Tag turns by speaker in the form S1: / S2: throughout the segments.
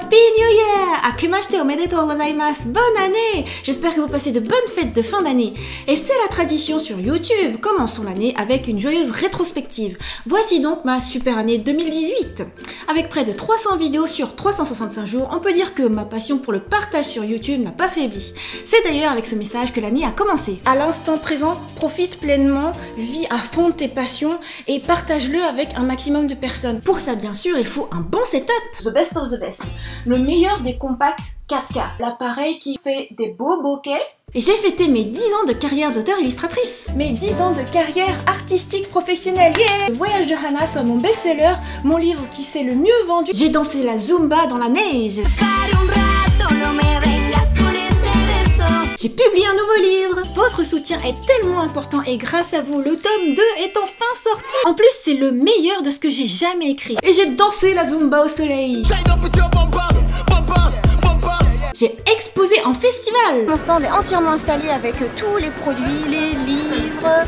S1: Happy New Year! Akemashite omedetou gozaimasu! Bonne année! J'espère que vous passez de bonnes fêtes de fin d'année. Et c'est la tradition sur YouTube. Commençons l'année avec une joyeuse rétrospective. Voici donc ma super année 2018. Avec près de 300 vidéos sur 365 jours, on peut dire que ma passion pour le partage sur YouTube n'a pas faibli. C'est d'ailleurs avec ce message que l'année a commencé. À l'instant présent, profite pleinement, vis à fond tes passions et partage-le avec un maximum de personnes. Pour ça, bien sûr, il faut un bon setup. The best of the best. Le meilleur des compacts 4K. L'appareil qui fait des beaux bokeh. Et j'ai fêté mes 10 ans de carrière d'auteur-illustratrice. Mes 10 ans de carrière artistique professionnelle. Yeah! Le voyage de Hana soit mon best-seller, mon livre qui s'est le mieux vendu. J'ai dansé la Zumba dans la neige. J'ai publié un nouveau livre. Votre soutien est tellement important et grâce à vous, le tome 2 est enfin sorti. En plus, c'est le meilleur de ce que j'ai jamais écrit. Et j'ai dansé la Zumba au soleil. J'ai exposé en festival. Mon stand est entièrement installé avec tous les produits, les livres,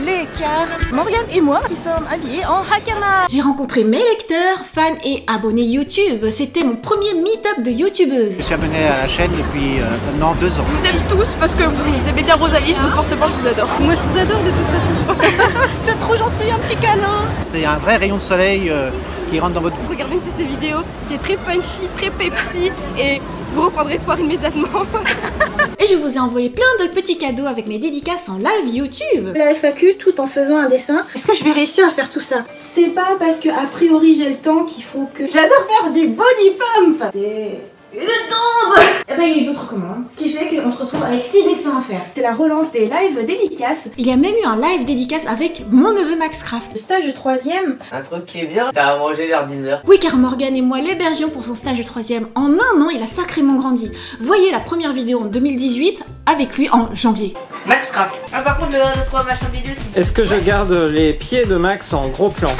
S1: les cartes. Morgane et moi qui sommes habillés en hakama. J'ai rencontré mes lecteurs, fans et abonnés YouTube. C'était mon premier meet-up de youtubeuse.
S2: Je suis abonné à la chaîne depuis maintenant 2 ans.
S3: Je vous aime tous parce que vous aimez bien Rosalie, donc forcément je vous adore. Moi je vous adore de toute façon. C'est trop gentil, un petit câlin.
S2: C'est un vrai rayon de soleil qui rentre dans votre vie.
S3: Regardez une de ces vidéos qui est très punchy, très Pepsi et vous reprendrez espoir immédiatement.
S1: Et je vous ai envoyé plein de petits cadeaux avec mes dédicaces en live YouTube. La FAQ tout en faisant un dessin. Est-ce que je vais réussir à faire tout ça? C'est pas parce que a priori j'ai le temps qu'il faut que... J'adore faire du body pump. C'est une tombe. Et ben il y a eu d'autres commandes. Ce qui fait qu'on se retrouve avec 6 dessins à faire. C'est la relance des lives dédicaces. Il y a même eu un live dédicace avec mon neveu Maxcraft. Le stage de 3e.
S4: Un truc qui est bien, t'as à manger vers 10h.
S1: Oui, car Morgane et moi l'hébergions pour son stage de 3e. En un an, il a sacrément grandi. Voyez la première vidéo en 2018 avec lui en janvier.
S4: Maxcraft. Ah, par contre, le 1, 2, 3 machin vidéo.
S5: Est-ce que je garde les pieds de Max en gros plan?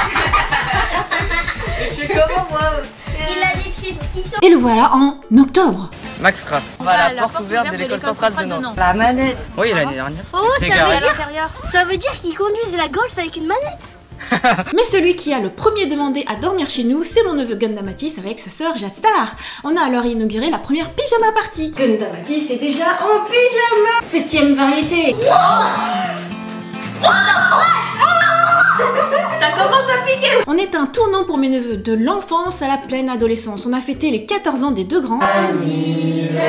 S4: Je fais comment moi?
S6: Il a des pieds de titan.
S1: Et le voilà en octobre.
S4: Maxcraft. On va à la porte ouverte de l'école centrale de Nantes. La manette. Oui, l'année dernière.
S6: Oh, ça veut dire qu'ils conduisent la Golf avec une manette.
S1: Mais celui qui a le premier demandé à dormir chez nous, c'est mon neveu Gundamatis avec sa sœur Jadstar. On a alors inauguré la première pyjama party. Gundamatis est déjà en pyjama. 7e variété.
S6: Ça commence à piquer.
S1: On est un tournant pour mes neveux, de l'enfance à la pleine adolescence. On a fêté les 14 ans des deux grands. Anniversaire.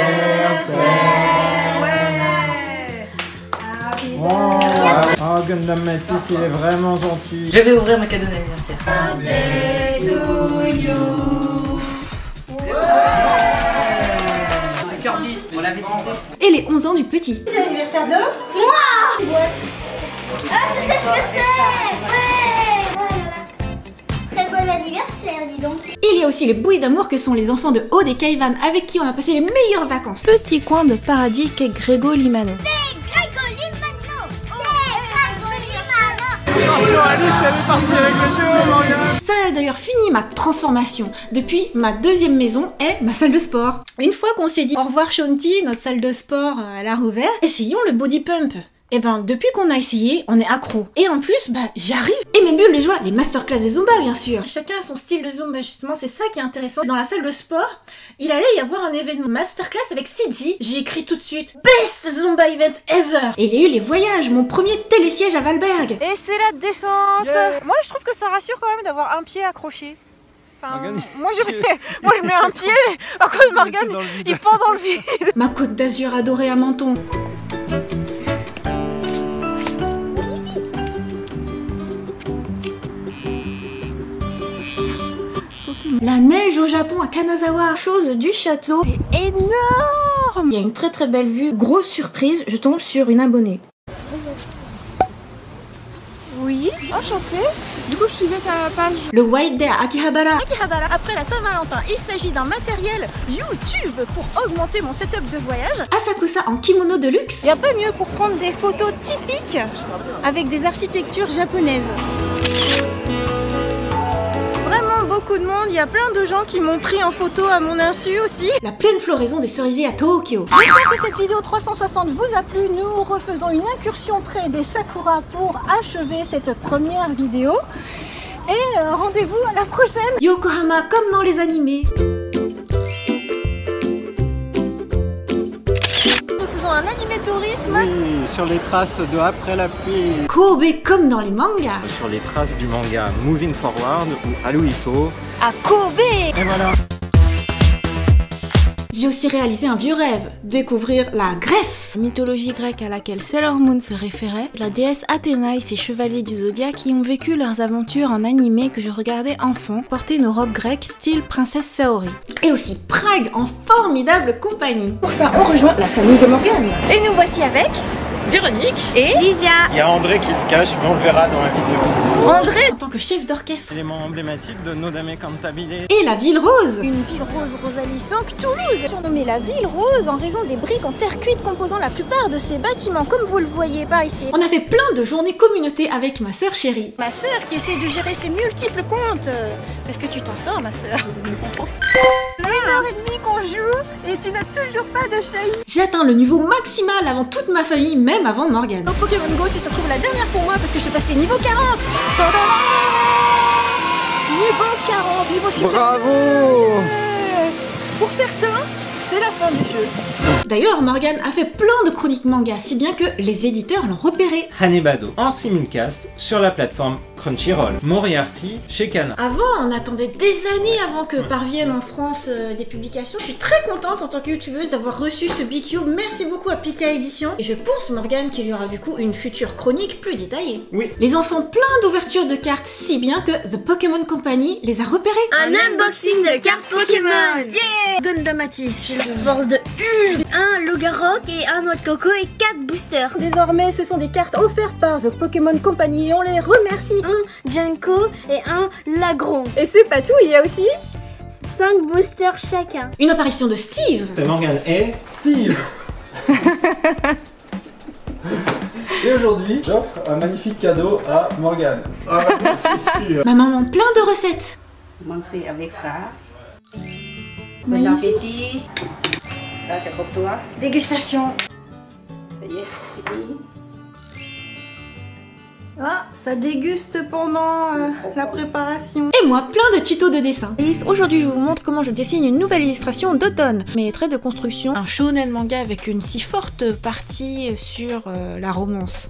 S5: Oh, Gundamatis, il est vraiment gentil.
S4: Je vais ouvrir ma cadeau d'anniversaire. C'est Kirby, on l'avait testé.
S1: Et les 11 ans du petit. C'est l'anniversaire de moi.
S6: Ah, je sais ce que c'est. Ouais. Oh là là. Très bon anniversaire, dis donc.
S1: Il y a aussi les bouillies d'amour que sont les enfants de Aude et Kaivan avec qui on a passé les meilleures vacances. Petit coin de paradis qu'est Grégo Limano.
S5: Attention, Alice, elle est partie avec le jeu, Morgane.
S1: Ça a d'ailleurs fini ma transformation. Depuis, ma 2e maison est ma salle de sport. Une fois qu'on s'est dit au revoir Shanti, notre salle de sport elle a rouvert, essayons le body pump. Et ben depuis qu'on a essayé, on est accro. Et en plus, bah j'arrive. Et mes bulles de joie, les masterclass de Zumba bien sûr. Chacun a son style de Zumba justement, c'est ça qui est intéressant. Dans la salle de sport, il allait y avoir un événement masterclass avec CG. J'ai écrit tout de suite Best Zumba Event Ever. Et il y a eu les voyages, mon premier télésiège à Valberg.
S3: Et c'est la descente. Moi je trouve que ça rassure quand même d'avoir un pied accroché. Enfin, moi je mets un pied, par contre Morgane il pend dans le vide.
S1: Ma côte d'Azur adorée à Menton. La neige au Japon à Kanazawa, chose du château, c'est énorme. Il y a une très belle vue, grosse surprise, je tombe sur une abonnée.
S3: Oui, enchantée. Du coup je suivais ta page.
S1: Le White Day à Akihabara.
S3: Akihabara, après la Saint-Valentin, il s'agit d'un matériel YouTube pour augmenter mon setup de voyage.
S1: Asakusa en kimono de luxe.
S3: Il n'y a pas mieux pour prendre des photos typiques avec des architectures japonaises. Vraiment beaucoup de monde, il y a plein de gens qui m'ont pris en photo à mon insu aussi.
S1: La pleine floraison des cerisiers à Tokyo.
S3: J'espère que cette vidéo 360 vous a plu. Nous refaisons une incursion près des Sakura pour achever cette première vidéo. Et rendez-vous à la prochaine.
S1: Yokohama comme dans les animés.
S3: tourisme.
S5: Oui, sur les traces de après la pluie.
S1: Kobe comme dans les mangas.
S5: Sur les traces du manga Moving Forward ou Haruhito.
S3: À Kobe.
S5: Et voilà.
S1: J'ai aussi réalisé un vieux rêve, découvrir la Grèce. La mythologie grecque à laquelle Sailor Moon se référait, la déesse Athéna et ses chevaliers du zodiaque qui ont vécu leurs aventures en animé que je regardais enfant, porter nos robes grecques style princesse Saori. Et aussi Prague en formidable compagnie. Pour ça, on rejoint la famille de Morgane.
S3: Et nous voici avec Véronique et
S6: Lysia.
S5: Il y a André qui se cache, mais on le verra dans la vidéo.
S3: André.
S1: En tant que chef d'orchestre.
S5: Élément emblématique de Nodame Cantabile.
S1: Et la ville rose.
S3: Une ville rose Rosalie Sank Toulouse, surnommée la ville rose en raison des briques en terre cuite composant la plupart de ces bâtiments, comme vous le voyez par ici.
S1: On a fait plein de journées communauté avec ma sœur chérie.
S3: Ma sœur qui essaie de gérer ses multiples comptes. Est-ce que tu t'en sors, ma sœur? 1h30 qu'on joue et tu n'as toujours pas de chase.
S1: J'ai atteint le niveau maximal avant toute ma famille, même avant Morgane.
S3: Dans Pokémon Go, si ça se trouve la dernière pour moi parce que je suis passé niveau 40. Tadam! Niveau 40, niveau super.
S5: Bravo!
S3: Pour certains, c'est la fin du jeu.
S1: D'ailleurs, Morgane a fait plein de chroniques manga, si bien que les éditeurs l'ont repéré.
S5: Hanebado en simulcast sur la plateforme Crunchyroll. Moriarty chez Kana.
S1: Avant, on attendait des années avant que parviennent en France des publications. Je suis très contente en tant que youtubeuse d'avoir reçu ce BQ. Merci beaucoup à Pika Édition. Et je pense, Morgane, qu'il y aura du coup une future chronique plus détaillée.
S5: Oui.
S1: Les enfants plein d'ouvertures de cartes, si bien que The Pokémon Company les a repérés.
S6: Un unboxing de cartes Pokémon.
S1: Gundamatis.
S6: La force de Hulk. Un Logarok et un noix de coco et 4 boosters.
S3: Désormais, ce sont des cartes offertes par The Pokémon Company et on les remercie.
S6: Un Junko et un Lagron.
S3: Et c'est pas tout, il y a aussi
S6: 5 boosters chacun.
S1: Une apparition de Steve.
S5: C'est Morgane et Steve.
S7: Et aujourd'hui, j'offre un magnifique cadeau à Morgane.
S5: Ah, merci Steve.
S1: Ma maman plein de recettes.
S4: Commencer avec ça. Bon appétit. Ça, c'est pour toi.
S3: dégustation.
S4: Ça y est, c'est fini.
S3: Ah, ça déguste pendant la préparation.
S1: Et moi, plein de tutos de dessin. Aujourd'hui, je vous montre comment je dessine une nouvelle illustration d'automne. Mes traits de construction, un shonen manga avec une si forte partie sur la romance.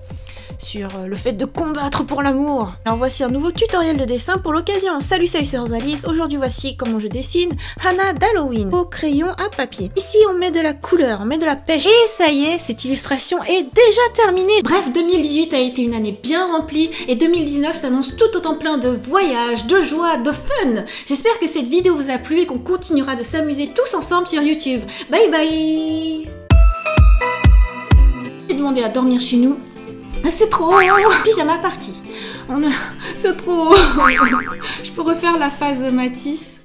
S1: Sur le fait de combattre pour l'amour. Alors voici un nouveau tutoriel de dessin pour l'occasion. Salut, c'est Rosalie. Aujourd'hui, voici comment je dessine Hana d'Halloween au crayon à papier. Ici, on met de la couleur, on met de la pêche. Et ça y est, cette illustration est déjà terminée. Bref, 2018 a été une année bien remplie et 2019 s'annonce tout autant plein de voyages, de joie, de fun. J'espère que cette vidéo vous a plu et qu'on continuera de s'amuser tous ensemble sur YouTube. Bye bye. J'ai demandé à dormir chez nous. C'est trop. Pyjama party. C'est trop. Je peux refaire la phase Matisse.